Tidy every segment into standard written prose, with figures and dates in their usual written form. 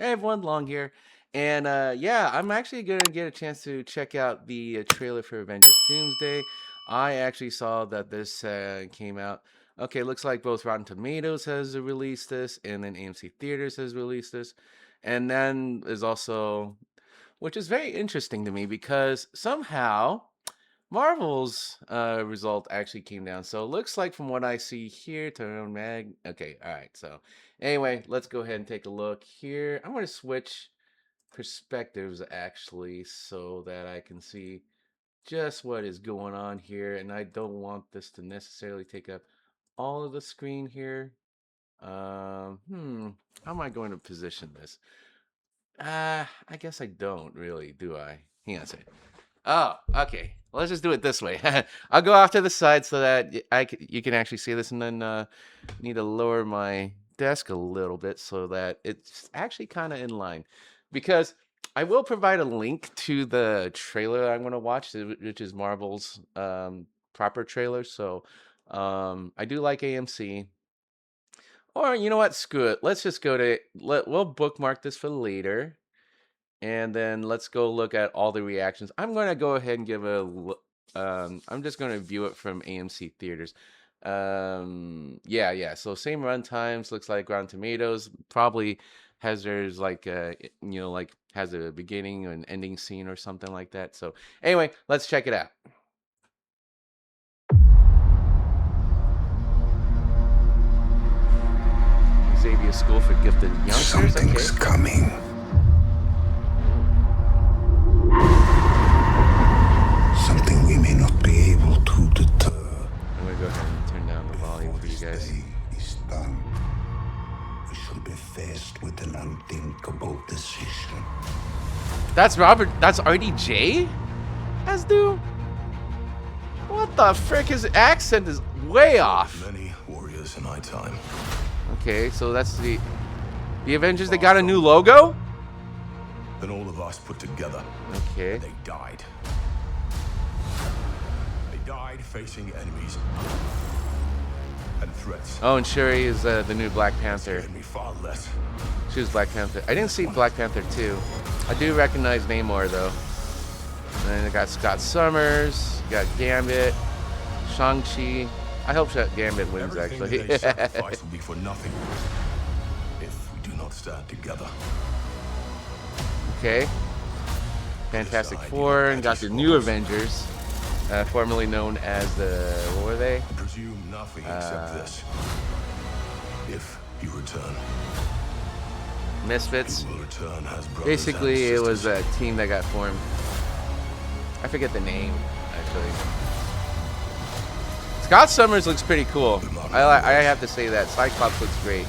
Hey everyone, Long here. And yeah, I'm actually going to get a chance to check out the trailer for Avengers Doomsday. I actually saw that this came out. Okay, looks like both Rotten Tomatoes has released this, and then AMC Theaters has released this. And then there's also, which is very interesting to me because somehow Marvel's result actually came down. So it looks like from what I see here, turn on mag. Okay, all right. So anyway, let's go ahead and take a look here. I'm going to switch perspectives actually so that I can see just what is going on here. And I don't want this to necessarily take up all of the screen here. How am I going to position this? I guess I don't really, do I? Hang on a second. Oh, okay. Well, let's just do it this way. I'll go off to the side so that you can actually see this, and then need to lower my desk a little bit so that it's actually kind of in line. Because I will provide a link to the trailer I'm going to watch, which is Marvel's proper trailer. So I do like AMC. Or you know what? Screw it. Let's just we'll bookmark this for later. And then let's go look at all the reactions. I'm going to go ahead and give I'm just going to view it from AMC Theaters. Yeah. So same run times, looks like Rotten Tomatoes probably has there's like, like has a beginning and ending scene or something like that. So anyway, let's check it out. Xavier School for Gifted Youngsters. Something's coming. Something we may not be able to deter. I'm gonna go ahead and turn down the volume for you guys. Day is done. We shall be faced with an unthinkable decision. That's RDJ? As do? What the frick? His accent is way off. Many warriors in my time. Okay, so that's the Avengers. They got a new logo. Then all of us put together. Okay. They died. They died facing enemies and threats. Oh, and Shuri is the new Black Panther. Me far less. She was Black Panther. I didn't see Black Panther 2. I do recognize Namor though. And then I got Scott Summers. Got Gambit. Shang-Chi. I hope Gambit wins. Everything actually. they sacrifice will be for nothing if we do not stand together. Okay. Fantastic Four and got the new Avengers, formerly known as what were they? I presume nothing except this. If you return. Misfits. You will return as brothers. Basically, and it was sisters. a team that got formed. I forget the name, actually. Scott Summers looks pretty cool. I have to say that. Cyclops looks great.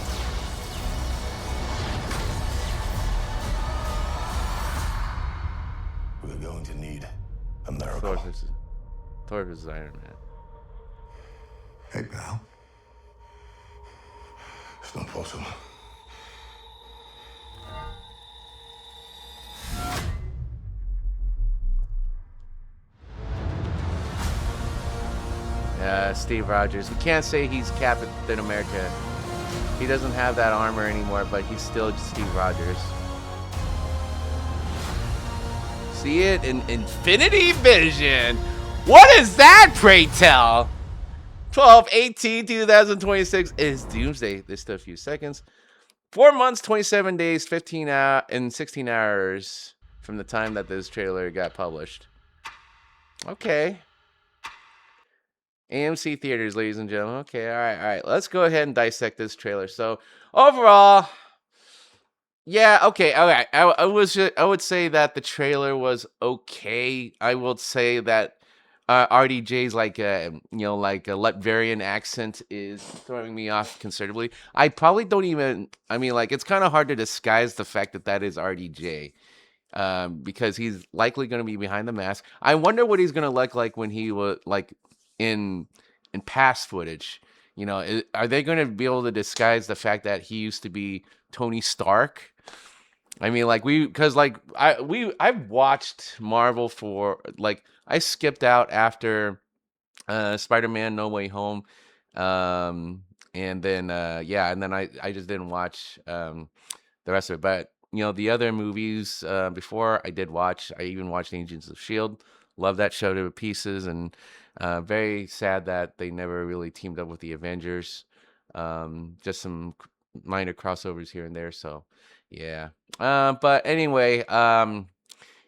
We're going to need a miracle. Thor versus Iron Man. Hey, pal. It's not possible. Steve Rogers. We can't say he's Captain America. He doesn't have that armor anymore, but he's still Steve Rogers. See it in Infinity Vision. What is that, pray tell? 12/18/2026 is Doomsday. There's still a few seconds. 4 months, 27 days, 15 hours, and 16 hours from the time that this trailer got published. Okay. AMC Theaters, ladies and gentlemen. Okay, all right. Let's go ahead and dissect this trailer. So, overall, yeah, okay, all right. I would say that the trailer was okay. I would say that RDJ's like a Latvian accent is throwing me off considerably. I probably don't even. I mean, like, it's kind of hard to disguise the fact that is RDJ. Because he's likely going to be behind the mask. I wonder what he's going to look like when he was like in past footage. You know, are they going to be able to disguise the fact that he used to be Tony Stark? I mean, like I've watched Marvel for like I skipped out after Spider-Man No Way Home, and then and then I just didn't watch the rest of it. But the other movies before I did watch. I even watched Agents of Shield. Love that show to pieces, and very sad that they never really teamed up with the Avengers. Just some minor crossovers here and there. So, yeah. But anyway,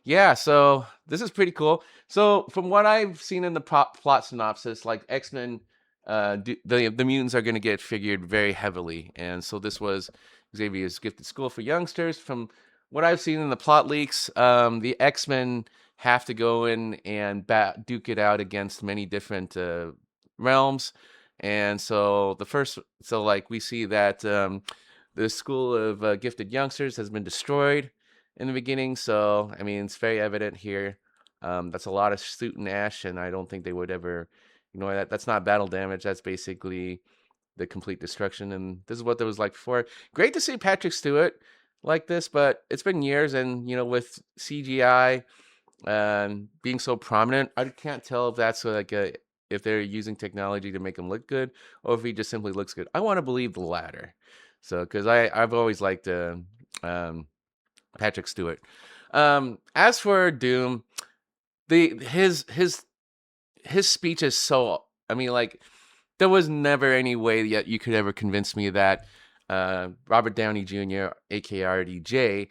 yeah, so this is pretty cool. So from what I've seen in the plot synopsis, like X-Men, the mutants are going to get figured very heavily, and so this was Xavier's gifted school for youngsters. From what I've seen in the plot leaks, the X-Men have to go in and duke it out against many different realms, and so like we see that the school of gifted youngsters has been destroyed in the beginning. So, I mean, it's very evident here. That's a lot of soot and ash, and I don't think they would ever ignore that. That's not battle damage. That's basically the complete destruction. And this is what there was like before. Great to see Patrick Stewart like this, but it's been years, and with CGI being so prominent, I can't tell if that's if they're using technology to make him look good, or if he just simply looks good. I want to believe the latter. So, because I've always liked um, Patrick Stewart. As for Doom, the his speech is so. I mean, like there was never any way that you could ever convince me that Robert Downey Jr., aka RDJ,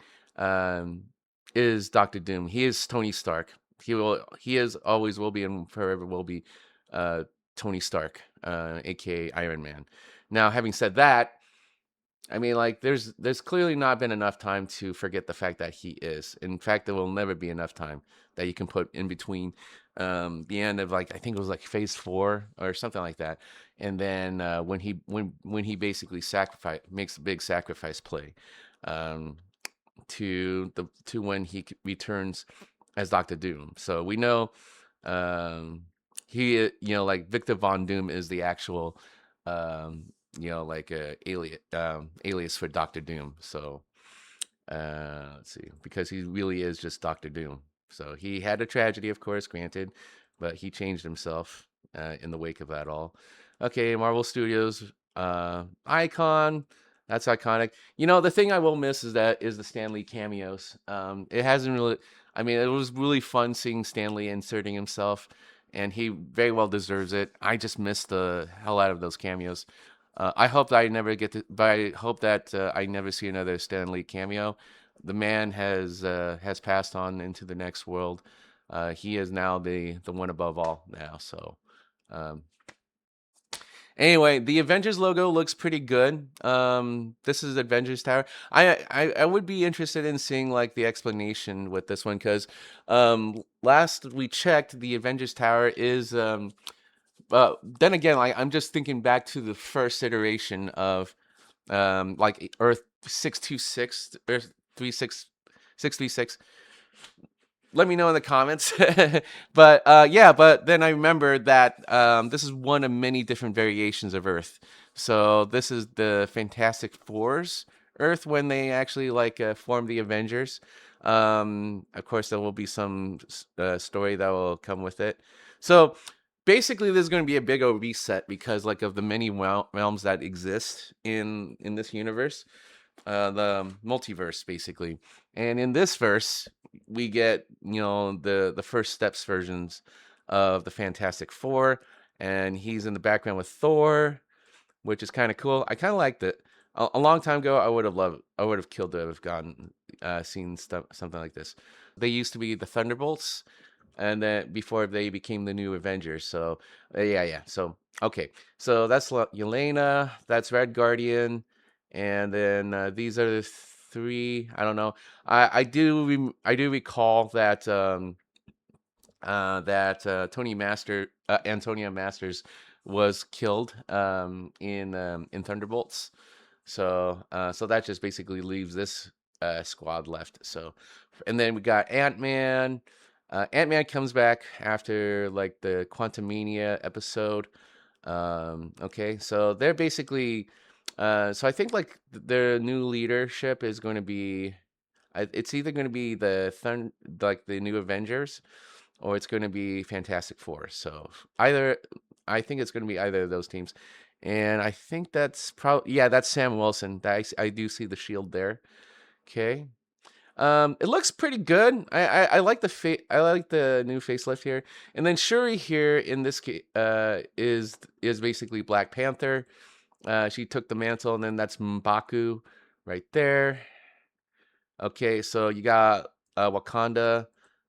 is Doctor Doom. He is Tony Stark. He is always will be and forever will be Tony Stark, aka Iron Man. Now, having said that, I mean, like, there's clearly not been enough time to forget the fact that he is. In fact, there will never be enough time that you can put in between the end of like I think it was like Phase 4 or something like that, and then when he basically makes a big sacrifice play um, to when he returns as Doctor Doom. So we know he like Victor Von Doom is the actual like a alias for Doctor Doom. So let's see, because he really is just Doctor Doom. So he had a tragedy, of course, granted, but he changed himself in the wake of that all. Okay, Marvel Studios icon. That's iconic. The thing I will miss is the Stan Lee cameos. It hasn't really. I mean, it was really fun seeing Stan Lee inserting himself, and he very well deserves it. I just missed the hell out of those cameos. I hope that I never get to, but I hope that I never see another Stan Lee cameo. The man has passed on into the next world. He is now the one above all now. So, um, anyway, the Avengers logo looks pretty good. This is Avengers Tower. I would be interested in seeing like the explanation with this one because last we checked, the Avengers Tower is then again, like I'm just thinking back to the first iteration of like Earth 626 Earth 636. Let me know in the comments. But yeah, but then I remember that this is one of many different variations of Earth. So this is the Fantastic Four's Earth when they actually like form the Avengers. Of course, there will be some story that will come with it. So basically, there's going to be a big old reset because like of the many realms that exist in this universe, the multiverse basically. And in this verse, we get the first steps versions of the Fantastic Four, and he's in the background with Thor, which is kind of cool. I kind of liked it. A long time ago, I would have killed to have seen something like this. They used to be the Thunderbolts, and then before they became the new Avengers. So yeah. So okay, so that's Yelena, that's Red Guardian, and then these are the three. I don't know. I do recall that Antonia Masters was killed in Thunderbolts. So that just basically leaves this squad left. So, and then we got Ant-Man. Ant-Man comes back after like the Quantumania episode. Okay, so they're basically. So I think like their new leadership is going to be. It's either going to be like the new Avengers, or it's going to be Fantastic Four. So either I think it's going to be either of those teams, and I think that's probably that's Sam Wilson. I do see the shield there. Okay. It looks pretty good. I like I like the new facelift here. And then Shuri here in this case is basically Black Panther. She took the mantle, and then that's M'Baku right there. Okay, so you got Wakanda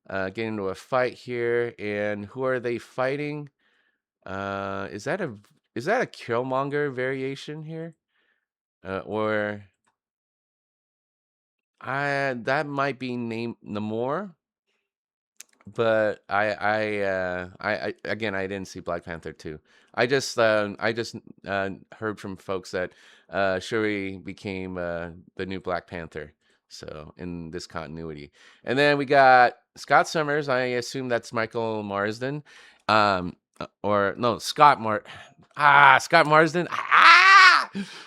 getting into a fight here, and who are they fighting? Is that a Killmonger variation here, or that might be named Namor? But I again, I didn't see Black Panther 2. I just heard from folks that Shuri became the new Black Panther. So in this continuity, and then we got Scott Summers. I assume that's Michael Marsden, or no, Scott Marsden.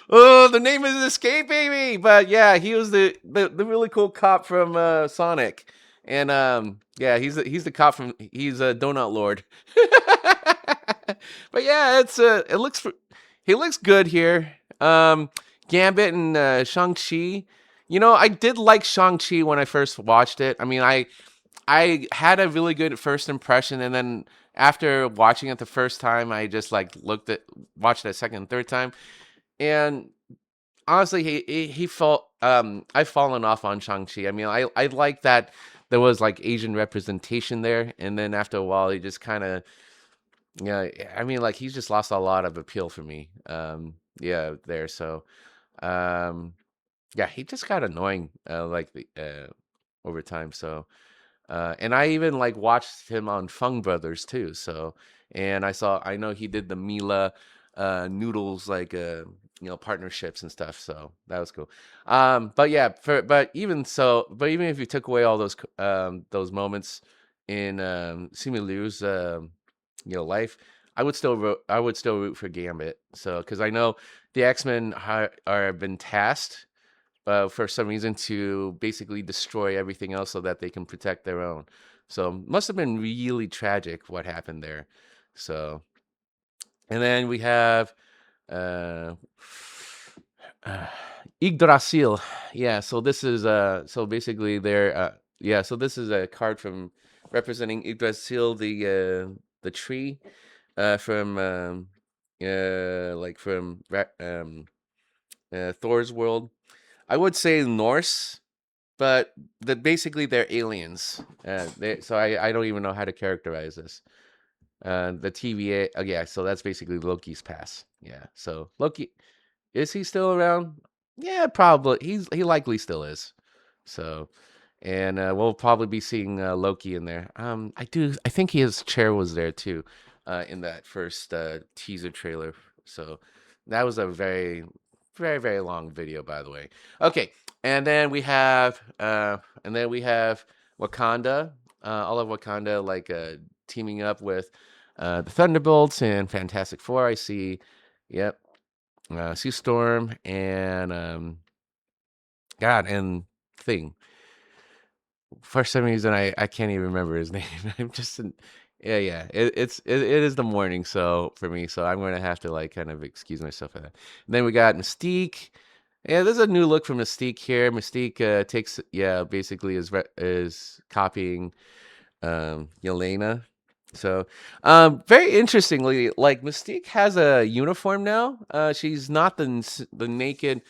Oh, the name is escaping me. But yeah, he was the really cool cop from Sonic. And yeah, he's the cop from he's a donut lord. But yeah, he looks good here. Gambit and Shang-Chi. You know, I did like Shang-Chi when I first watched it. I mean, I had a really good first impression, and then after watching it the first time, I just like watched it a second and third time. And honestly, he felt I've fallen off on Shang-Chi. I mean, I like that there was like Asian representation there, and then after a while, he just kind of yeah. I mean, like he's just lost a lot of appeal for me. Yeah, there. So, um, yeah, he just got annoying over time. So, and I even like watched him on Fung Brothers too. So, and I know he did the Mila noodles partnerships and stuff. So that was cool. But yeah, but even if you took away all those moments in Simu Liu's life, I would still root for Gambit. So because I know the X-Men are been tasked for some reason to basically destroy everything else so that they can protect their own. So must have been really tragic what happened there. So, and then we have uh, uh Yggdrasil. Yeah, so this is so basically yeah, so this is a card from representing Yggdrasil, the tree from Thor's world. I would say Norse, but basically they're aliens. So I don't even know how to characterize this. The TVA. Oh yeah, so that's basically Loki's past. Yeah. So Loki, is he still around? Yeah, probably. He likely still is. So, and we'll probably be seeing Loki in there. I think his chair was there too, in that first teaser trailer. So that was a very, very, very long video, by the way. Okay, and then we have Wakanda. All of Wakanda teaming up with the Thunderbolts and Fantastic Four. I see. Yep. Sea Storm and God and Thing. For some reason, I can't even remember his name. I'm just yeah. It is the morning, so for me, so I'm gonna have to like kind of excuse myself for that. And then we got Mystique. Yeah, there's a new look from Mystique here. Mystique takes basically is copying Yelena. So, very interestingly, like Mystique has a uniform now. She's not the naked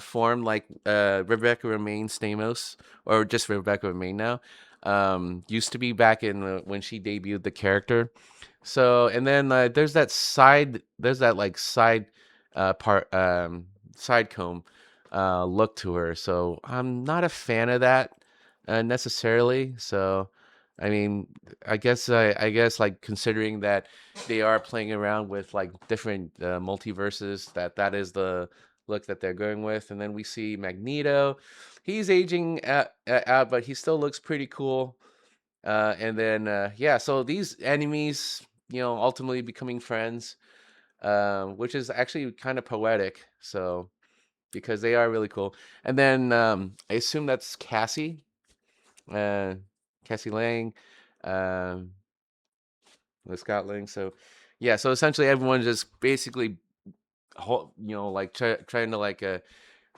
form like Rebecca Romaine Stamos, or just Rebecca Romaine now. Used to be back in when she debuted the character. So, and then there's that like side comb look to her. So I'm not a fan of that necessarily. So. I mean, I guess like considering that they are playing around with like different multiverses, that is the look that they're going with. And then we see Magneto. He's aging out, but he still looks pretty cool. And then yeah, so these enemies, ultimately becoming friends, which is actually kind of poetic. So because they are really cool. And then I assume that's Cassie. Uh, Cassie Lang, um, with Scott Lang. So, yeah. So essentially, everyone just basically, trying to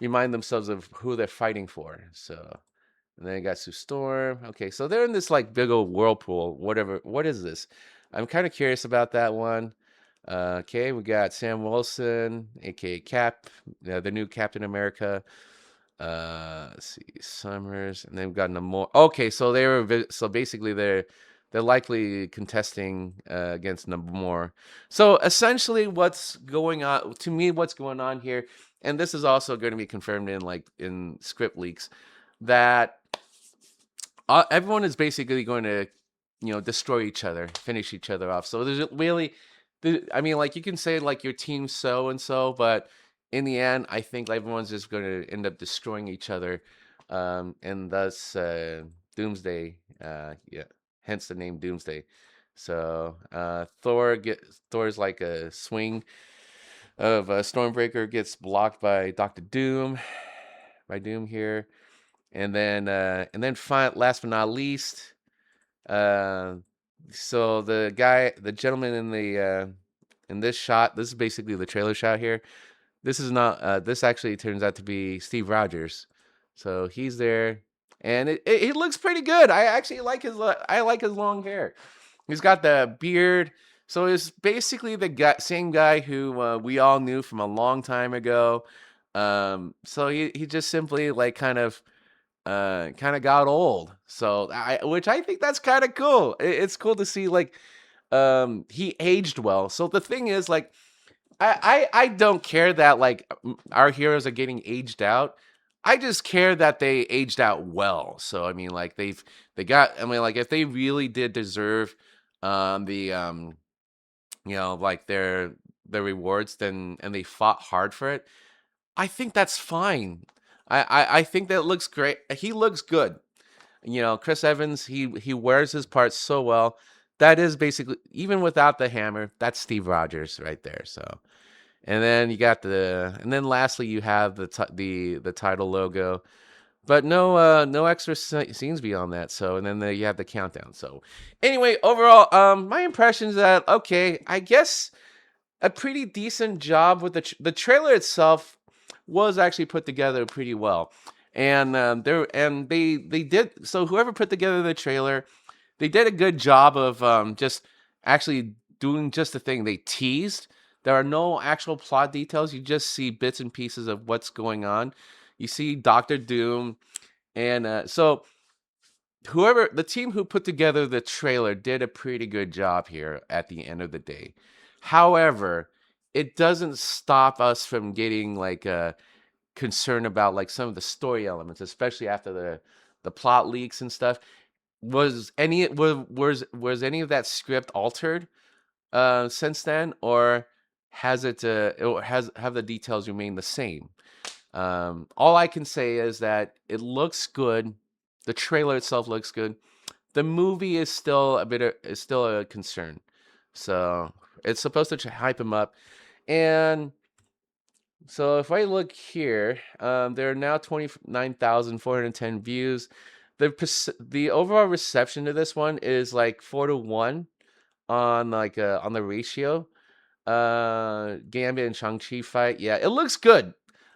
remind themselves of who they're fighting for. So, And then you got Sue Storm. Okay, so they're in this like big old whirlpool. Whatever. What is this? I'm kind of curious about that one. Okay, we got Sam Wilson, aka Cap, the new Captain America. Let's see, Summers, and then we've got Namor. Okay, so so basically they're likely contesting against Namor. So essentially, what's going on to me? What's going on here? And this is also going to be confirmed in script leaks that everyone is basically going to, destroy each other, finish each other off. So there's really, I mean, like you can say like your team so and so, but in the end, I think everyone's just going to end up destroying each other, and thus Doomsday. Yeah, hence the name Doomsday. So Thor's like a swing of Stormbreaker gets blocked by Doctor Doom, by Doom here. Last but not least, uh, so the gentleman in this shot, this is basically the trailer shot here. This is not. This actually turns out to be Steve Rogers, so he's there, and he looks pretty good. I actually like I like his long hair. He's got the beard. So it's basically the same guy who we all knew from a long time ago. So he just simply like kind of got old. So which I think that's kind of cool. It's cool to see like he aged well. So the thing is like I don't care that like our heroes are getting aged out. I just care that they aged out well. So I mean like I mean like if they really did deserve the like their rewards then and they fought hard for it, I think that's fine. I think that looks great. He looks good. Chris Evans, he wears his parts so well. That is basically even without the hammer, that's Steve Rogers right there. So, and then you got and then lastly you have the title logo, but no extra scenes beyond that. So, and then you have the countdown. So, anyway, overall, my impressions that okay, I guess a pretty decent job with the trailer itself was actually put together pretty well. And they did so whoever put together the trailer, they did a good job of just actually doing just the thing they teased. There are no actual plot details. You just see bits and pieces of what's going on. You see Doctor Doom, and so the team who put together the trailer did a pretty good job here at the end of the day. However, it doesn't stop us from getting like concerned about like some of the story elements, especially after the plot leaks and stuff. Was any of that script altered since then, or has have the details remained the same? All I can say is that it looks good. The trailer itself looks good. The movie is still a concern. So it's supposed to hype him up, and so if I look here, there are now 29,410 views. The overall reception to this one is like 4-1 on the ratio. Gambit and Shang-Chi fight. Yeah, it looks good.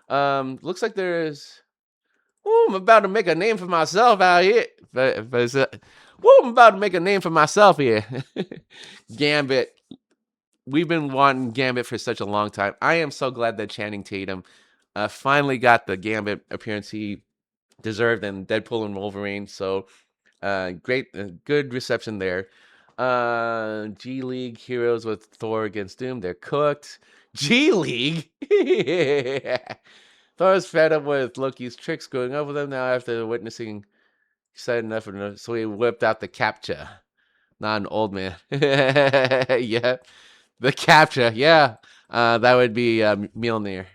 Looks like there's. Ooh, I'm about to make a name for myself out here. I'm about to make a name for myself here. Gambit. We've been wanting Gambit for such a long time. I am so glad that Channing Tatum finally got the Gambit appearance he deserved in Deadpool and Wolverine. So great, good reception there. G League heroes with Thor against Doom. They're cooked. G League. Thor's fed up with Loki's tricks going over them now after witnessing said enough, so he whipped out the capture. Not an old man. Yeah. The capture, yeah. That would be Mjolnir.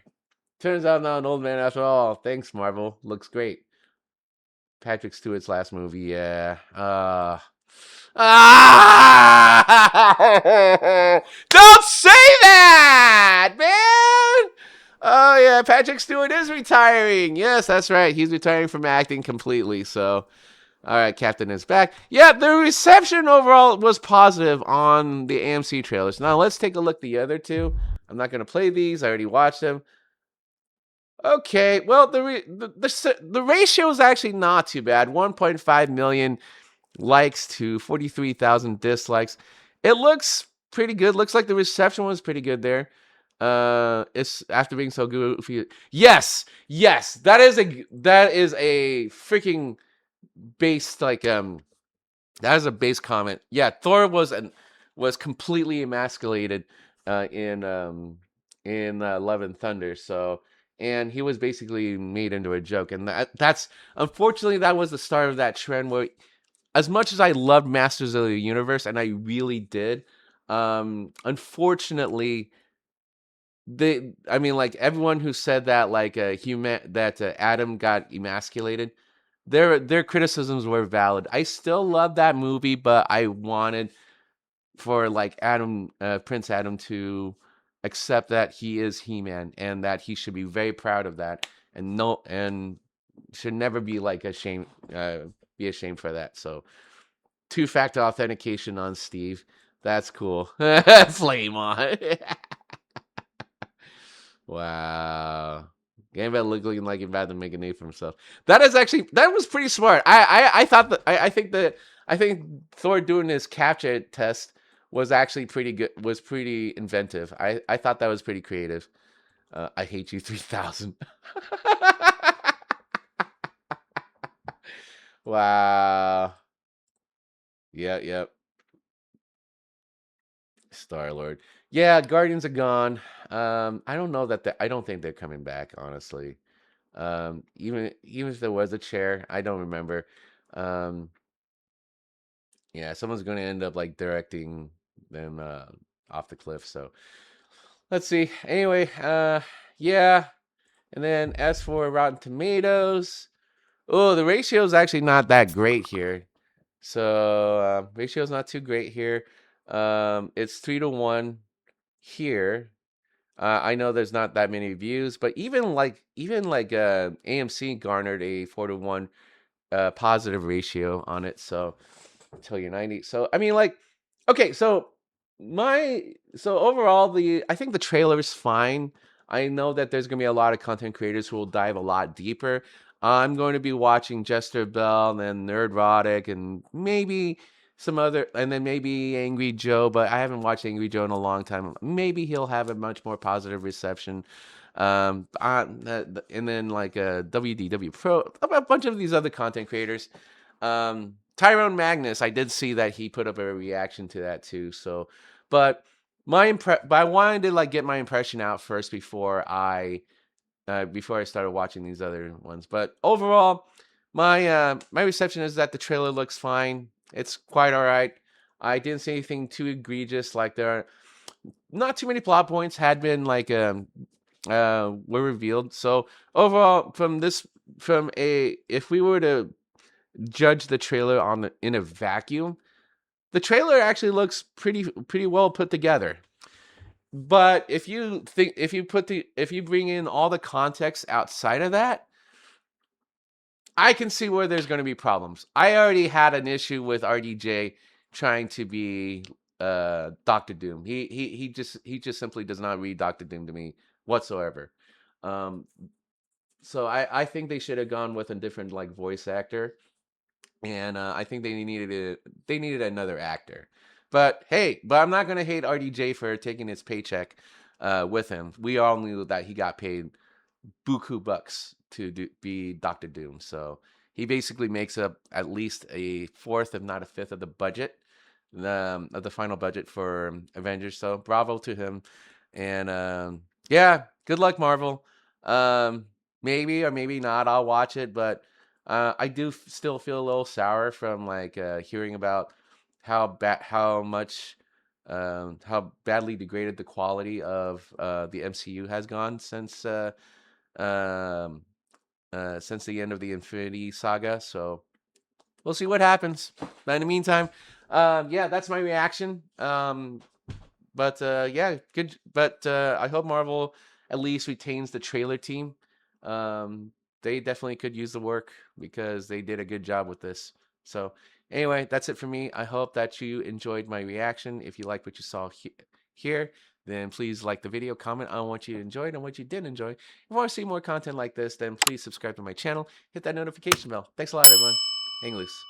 Turns out not an old man after all. Thanks, Marvel. Looks great. Patrick Stewart's last movie, yeah. Don't say that, man! Oh, yeah, Patrick Stewart is retiring. Yes, that's right. He's retiring from acting completely, so... All right, Captain is back. Yeah, the reception overall was positive on the AMC trailers. Now, let's take a look at the other two. I'm not going to play these. I already watched them. Okay, well, the ratio is actually not too bad. 1.5 million likes to 43,000 dislikes. It looks pretty good. Looks like the reception was pretty good there. It's after being so goofy. Yes, yes, that is a freaking base that is a base comment. Yeah, Thor was completely emasculated in Love and Thunder. So, and he was basically made into a joke, and that's unfortunately that was the start of that trend where, as much as I loved Masters of the Universe, and I really did, unfortunately, I mean, like everyone who said that, like Adam got emasculated, their criticisms were valid. I still love that movie, but I wanted for like Prince Adam to accept that he is He-Man and that he should be very proud of that, and should never be like be ashamed for that. So two-factor authentication on Steve. That's cool. Flame on. Wow. Game about looking like he's about to make a name for himself. That was pretty smart. I thought that I think Thor doing his capture test was actually pretty good. Was pretty inventive. I thought that was pretty creative. I hate you 3000. Wow. Yeah, yep. Star Lord. Yeah, Guardians are gone. I don't know I don't think they're coming back, honestly. Even if there was a chair, I don't remember. Um, yeah, someone's going to end up like directing them off the cliff. So let's see. Anyway, yeah. And then as for Rotten Tomatoes, oh, the ratio is actually not that great here. So ratio's not too great here. It's 3-1 here. I know there's not that many views, but even like AMC garnered a 4-1 positive ratio on it. So until you're 90. So I mean, like, okay, so overall, I think the trailer is fine. I know that there's gonna be a lot of content creators who will dive a lot deeper. I'm going to be watching Jester Bell and then Nerdrotic and maybe some other, and then maybe Angry Joe, but I haven't watched Angry Joe in a long time. Maybe he'll have a much more positive reception. And then like WDW Pro, a bunch of these other content creators. Tyrone Magnus, I did see that he put up a reaction to that too. So, but but I wanted to like get my impression out first before I started watching these other ones. But overall, my reception is that the trailer looks fine. It's quite all right. I didn't see anything too egregious. Like there are not too many plot points had been like were revealed. So overall, if we were to judge the trailer in a vacuum, the trailer actually looks pretty well put together. But if you bring in all the context outside of that, I can see where there's going to be problems. I already had an issue with RDJ trying to be Doctor Doom. He just simply does not read Doctor Doom to me whatsoever. Um, so I think they should have gone with a different like voice actor, and I think they needed another actor. But hey, I'm not gonna hate RDJ for taking his paycheck with him. We all knew that he got paid buku bucks to be Doctor Doom. So he basically makes up at least a fourth, if not a fifth, of the budget, of the final budget for Avengers. So bravo to him. And yeah, good luck, Marvel. Maybe or maybe not, I'll watch it, but I do still feel a little sour from like hearing about how badly degraded the quality of the MCU has gone um, since the end of the Infinity Saga. So we'll see what happens. But in the meantime, yeah, that's my reaction. But yeah, good. But I hope Marvel at least retains the trailer team. They definitely could use the work because they did a good job with this. So anyway, that's it for me. I hope that you enjoyed my reaction. If you like what you saw here, then please like the video, comment on what you enjoyed and what you didn't enjoy. If you want to see more content like this, then please subscribe to my channel, hit that notification bell. Thanks a lot, everyone. Hang loose.